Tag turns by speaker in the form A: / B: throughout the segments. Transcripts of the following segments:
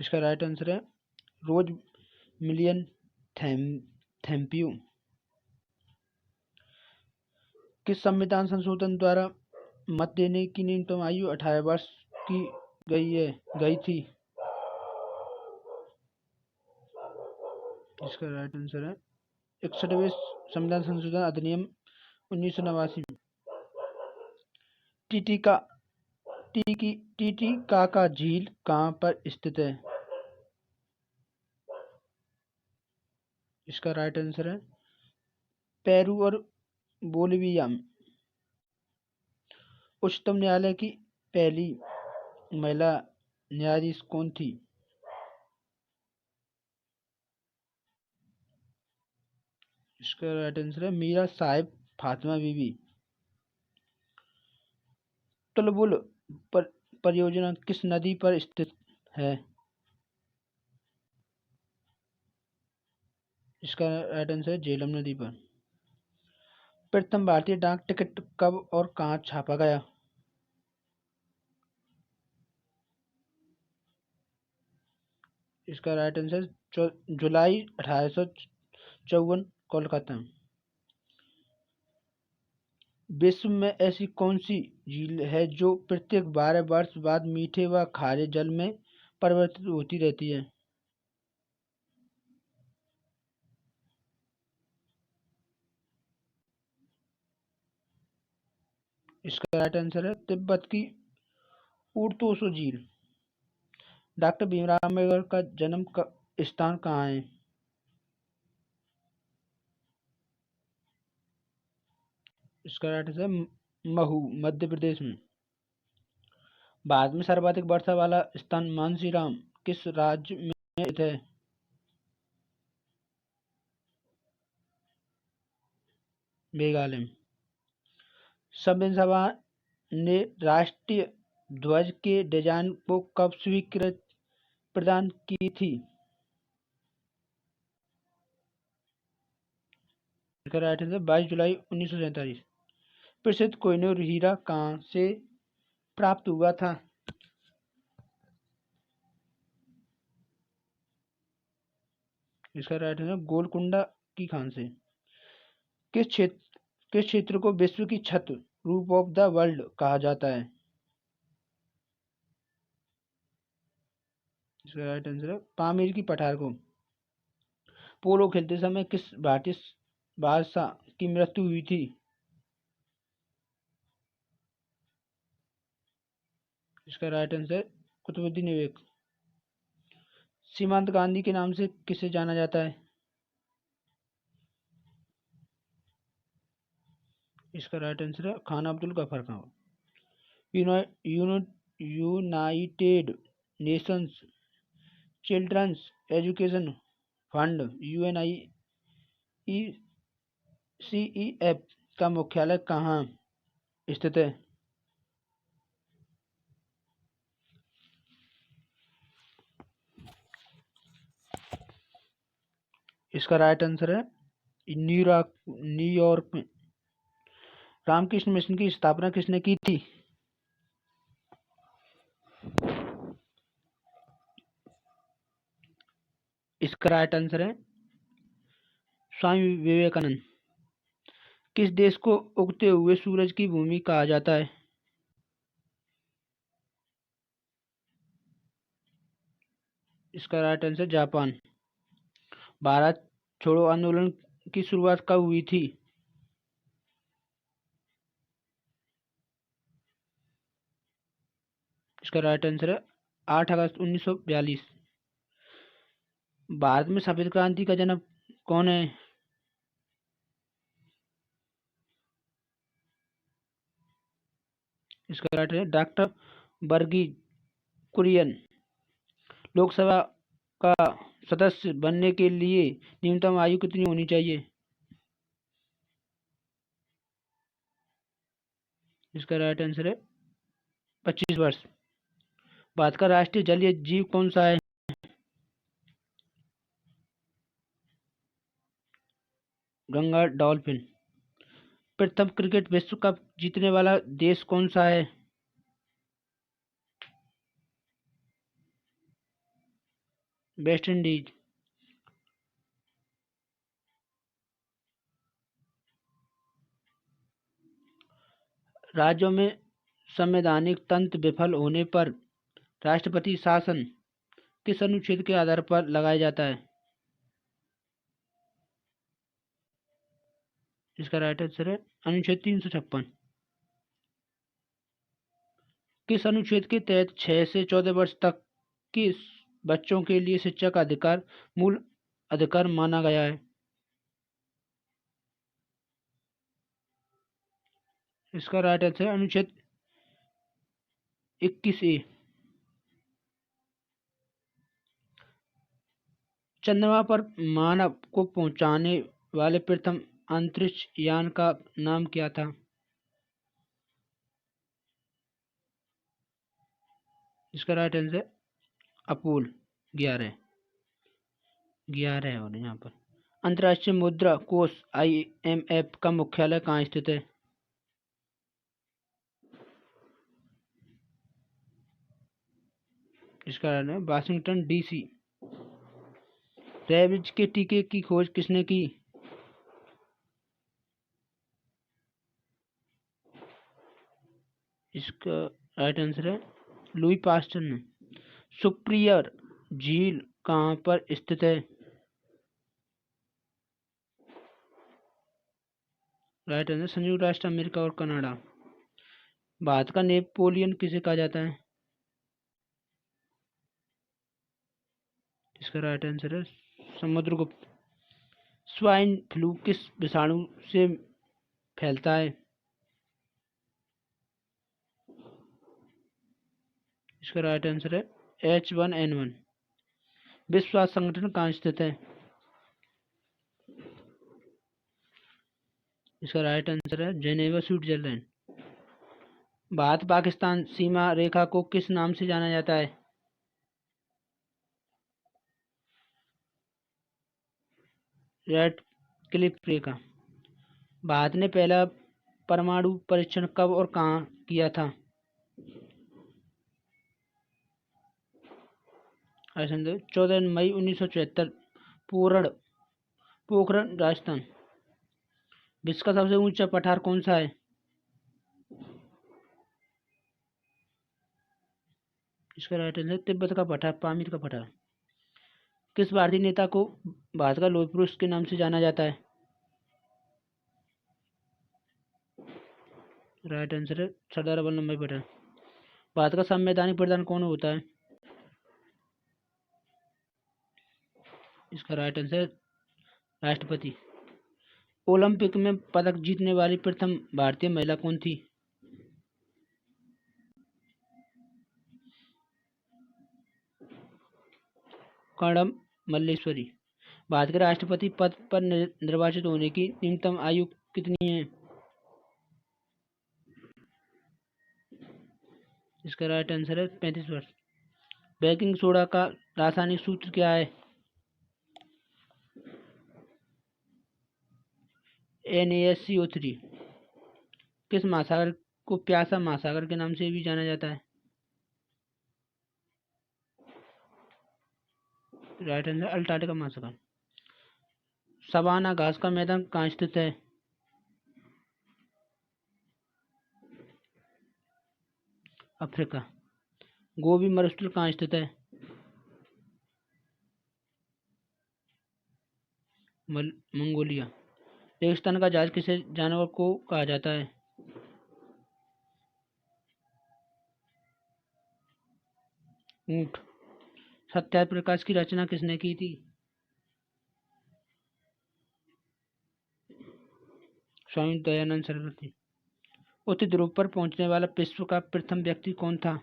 A: इसका right answer है रोज million थैम्प्यू। किस संविधान संशोधन द्वारा मत देने की न्यूनतम आयु 18 वर्ष की गई थी? इसका राइट आंसर है 61वें संविधान संशोधन अधिनियम 1989। टीटीकाका झील कहाँ पर स्थित है? इसका राइट आंसर है पेरू और बोलिविया में। उच्चतम न्यायालय की पहली महिला न्यायाधीश कौन थी? इसका राइट आंसर है मीरा साहिब फातिमा बीबी। तुलबुल परियोजना किस नदी पर स्थित है? इसका राइट आंसर है झेलम नदी पर। प्रथम भारतीय डाक टिकट कब और कहाँ छापा गया? इसका राइट आंसर जुलाई 1854 कोलकाता। विश्व में ऐसी कौन सी झील है जो प्रत्येक 12 वर्ष बाद मीठे व खारे जल में परिवर्तित होती रहती है? इसका राइट आंसर है तिब्बत की ऊर्तोसो झील। डॉक्टर भीमराव अम्बेडकर का जन्म स्थान कहाँ है? इसका राइट आंसर है महू, मध्य प्रदेश में। भारत में सर्वाधिक वर्षा वाला स्थान मानसीराम किस राज्य में स्थित है? मेघालय में। संविधान सभा ने राष्ट्रीय ध्वज के डिजाइन को कब स्वीकृति प्रदान की थी? इसका राइट आंसर 22 जुलाई 1947। प्रसिद्ध कोहिनूर हीरा कहाँ से प्राप्त हुआ था? इसका राइट आंसर गोलकुंडा की खान से। किस क्षेत्र को विश्व की छत रूफ ऑफ द वर्ल्ड कहा जाता है? इसका राइट आंसर है पामीर की पठार को। पोलो खेलते समय किस भारतीय बादशाह की मृत्यु हुई थी? इसका राइट आंसर कुतुबुद्दीन ऐबक। सीमांत गांधी के नाम से किसे जाना जाता है? इसका राइट आंसर है Khan Abdul Ghaffar Khan. United Nations children's education fund UNICEF का मुख्यालय कहाँ स्थित है? इसका राइट आंसर है न्यूयॉर्क में। रामकृष्ण मिशन की स्थापना किसने की थी? इसका राइट आंसर है स्वामी विवेकानंद। किस देश को उगते हुए सूरज की भूमि कहा जाता है? इसका राइट आंसर जापान। भारत छोड़ो आंदोलन की शुरुआत कब हुई थी? इसका राइट आंसर है 8 अगस्त 1942। भारत में सफेद क्रांति का जनक कौन है? इसका राइट है डॉक्टर वर्गीज कुरियन। लोकसभा का सदस्य बनने के लिए न्यूनतम आयु कितनी होनी चाहिए? इसका राइट आंसर है 25 वर्ष। भारत का राष्ट्रीय जलीय जीव कौन सा है? गंगा डॉल्फिन। प्रथम क्रिकेट विश्व कप जीतने वाला देश कौन सा है? West Indies. राज्यों में संवैधानिक तंत्र विफल होने पर राष्ट्रपति शासन किस अनुच्छेद के आधार पर लगाया जाता है? इसका राइट आंसर है अनुच्छेद 356। किस अनुच्छेद के तहत 6 से 14 वर्ष तक के बच्चों के लिए शिक्षा का अधिकार मूल अधिकार माना गया है? इसका राइट आंसर है अनुच्छेद 21A। चंद्रमा पर मानव को पहुंचाने वाले प्रथम अंतरिक्ष यान का नाम क्या था? इसका राइट आंसर अपोलो 11। 11 और यहाँ पर अंतर्राष्ट्रीय मुद्रा कोष IMF का मुख्यालय कहाँ स्थित है? इसका राइट है वाशिंगटन DC। रेबीज के टीके की खोज किसने की? इसका राइट आंसर है लुई पास्टर ने। सुपिरियर झील कहाँ पर स्थित है? राइट आंसर संयुक्त राष्ट्र अमेरिका और कनाडा। भारत का नेपोलियन किसे कहा जाता है? इसका राइट आंसर है समुद्रगुप्त। स्वाइन फ्लू किस विषाणु से फैलता है? इसका राइट आंसर है H1N1। विश्व स्वास्थ्य संगठन कहाँ स्थित है? इसका राइट आंसर है जेनेवा स्विट्जरलैंड। भारत पाकिस्तान सीमा रेखा को किस नाम से जाना जाता है? रेड क्लिफ रेखा। भारत ने पहला परमाणु परीक्षण कब और कहाँ किया था? 14 मई 1974 पोखरण राजस्थान। विश्व का सबसे ऊंचा पठार कौन सा है? इसका राइट आंसर तिब्बत का पठार पामीर का पठार। किस भारतीय नेता को भारत का लौह पुरुष के नाम से जाना जाता है? राइट आंसर है सरदार वल्लभ भाई पटेल। भारत का संवैधानिक प्रधान कौन होता है? इसका राइट आंसर राष्ट्रपति। ओलंपिक में पदक जीतने वाली प्रथम भारतीय महिला कौन थी? कर्णम मल्लेश्वरी। भारत के राष्ट्रपति पद पर निर्वाचित होने की न्यूनतम आयु कितनी है? इसका राइट आंसर है 35 वर्ष। बेकिंग सोडा का रासायनिक सूत्र क्या है? NaSCO3। किस महासागर को प्यासा महासागर के नाम से भी जाना जाता है? राइट आंसर अंटार्कटिका महासागर। सवाना घास का मैदान कहाँ स्थित है? अफ्रीका। गोबी मरुस्थल कहाँ स्थित है? मंगोलिया। रेगिस्तान का जहाज किस जानवर को कहा जाता है? ऊंट। सत्याग्रह प्रकाश की रचना किसने की थी? स्वामी दयानंद सरस्वती। उत्तरी ध्रुव पर पहुंचने वाला विश्व का प्रथम व्यक्ति कौन था?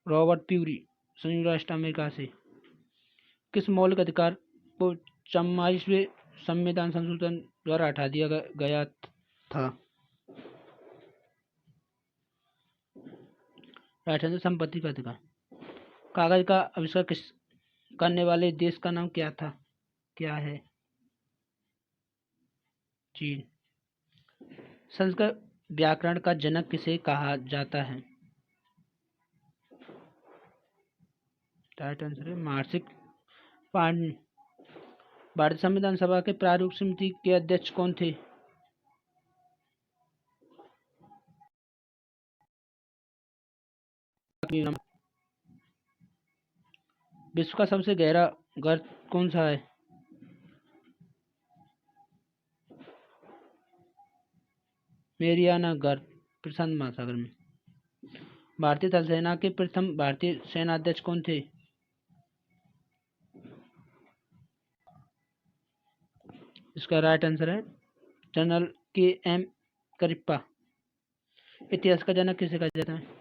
A: रॉबर्ट प्यूरी संयुक्त राष्ट्र अमेरिका से। किस मौलिक अधिकार को 44वें संविधान संशोधन द्वारा हटा दिया गया था? राष्ट्रीय संपत्ति का अधिकार। कागज का आविष्कार करने वाले देश का नाम क्या है? चीन। संस्कृत व्याकरण का जनक किसे कहा जाता है? राइट आंसर है मासिक पांडे। भारतीय संविधान सभा के प्रारूप समिति के अध्यक्ष कौन थे? विश्व का सबसे गहरा गर्त कौन सा है? मेरियाना गर्त, प्रशांत महासागर में। भारतीय थल सेना के प्रथम भारतीय सेनाध्यक्ष कौन थे? इसका राइट आंसर है जनरल के एम करिप्पा। इतिहास का जनक किसे कहा जाता है?